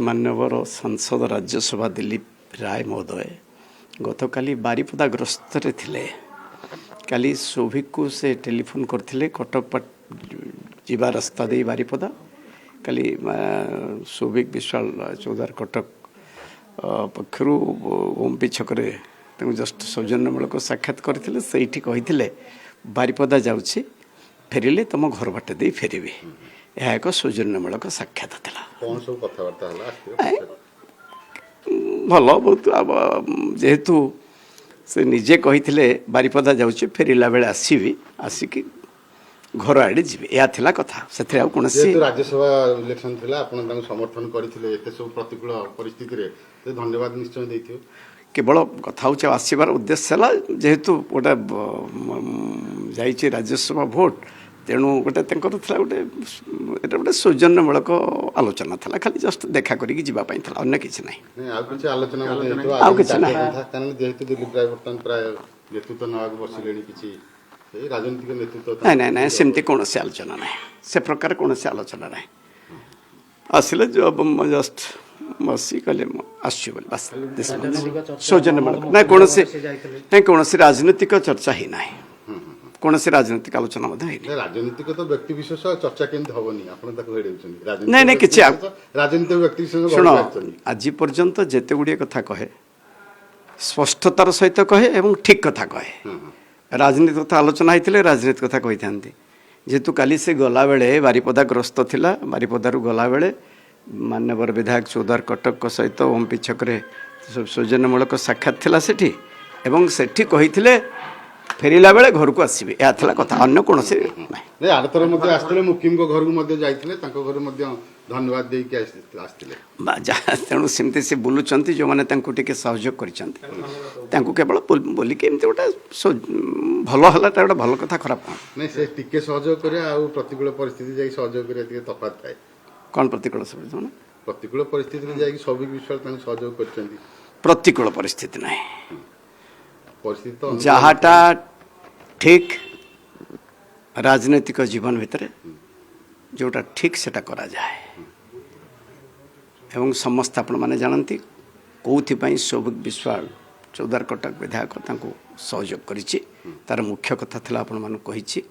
माननीय सांसद राज्यसभा दिलीप राय महोदय गतकाली बारिपदा ग्रस्त थे काली सौभिक को से टेलीफोन करते कटक जीवा रास्ता दे बारिपदा काली सौभिक विश्वाल चौधार कटक पक्षर ओमपी छकरे जस्ट सौजन्यमूलक साक्षात करते से बारिपदा जाऊँगी फेरिले तुम घर बाट दे फेरबी यह एक सौजन्यमूलक साक्षात था भल बहुत जेहेतु से निजे कही बारिपदा जाऊँगी फेरला बेले आसबि आसिक घर आड़े जी या कथा से कौन राज्यसभा इलेक्शन थिला आपण समर्थन करथिले एते सब प्रतिकूल परिस्थिति रे धन्यवाद निश्चय देथियो केवल कथा हूँ आसबार उद्देश्य है जेहेतु गोटे जाइए राज्यसभा भोट तेणु गोटे गोटे गोटे सौजन्यमूलक आलोचना था खाली जस्ट देखा करके जीवाई था अन्य किसी ना जेहेतु दिलीप राय बर्तमान प्राय नेतृत्व नाग बसिले राजनीतिक नेतृत्व ना ना सेमती कौन से आलोचना ना से प्रकार कौन से आलोचना ना आसिले जो जस्ट बसी कहले बस सौजन्यमूलक ना कौन से राजनीतिक चर्चा ही ना कौन से राजनीतिक आलोचना राजनीतिक तो व्यक्ति विशेष चर्चा केमती हबनी आपण ताको हेडउछन नहीं नहीं किछि राजनीतिक व्यक्ति विशेष सुनो आज पर्यंत जेते गुड़िए कथा कहे स्पष्टतार सहित कहे एवं ठीक कथा कहे राजनीति कथा आलोचना होते राजनीति कथा कही था जेहेतु काली से गला बेले बारिपदा ग्रस्त थिला बारिपदारू गला बेले मान्यवर विधायक चौधार कटक सहित ओमपी छकरे सौजन्यमूलक साक्षात थिला सेठी एवं सेठी कही फेरिला बेले घर को आसबि या कथा अन्य कौन से नहीं आरथर मध्ये आस्थिले मुकिम को घर को मध्ये जाइथिले तांको घर मध्ये धन्यवाद देई के आस्थिले तेणु सेमती से बुलुचंती जो माने तांको टिके सहयोग करिसंती तांको केवल बोली के एमती गोटे भल हला ता गोटे भल कथा खराब नहीं से टिके सहयोग करे आ प्रतिकूल परिस्थिति जाई सहयोग करे टिके तफात थाए कौन प्रतिकूल परिस्थिति प्रतिकूल परिस्थिति में जाई सौभिक विश्वाल तांको सहयोग करचंती प्रतिकूल परिस्थिति नहीं परिस्थिति तो जहाटा ठीक राजनीतिक जीवन भितर जोटा ठीक सेटा करा जाए एवं समस्त आपण माने जानती कौथिपाई सौभिक विश्वाल चौधार कटक विधायक तांको सहयोग करिछि तार मुख्य कथा थिला आपण मानु कहिछि।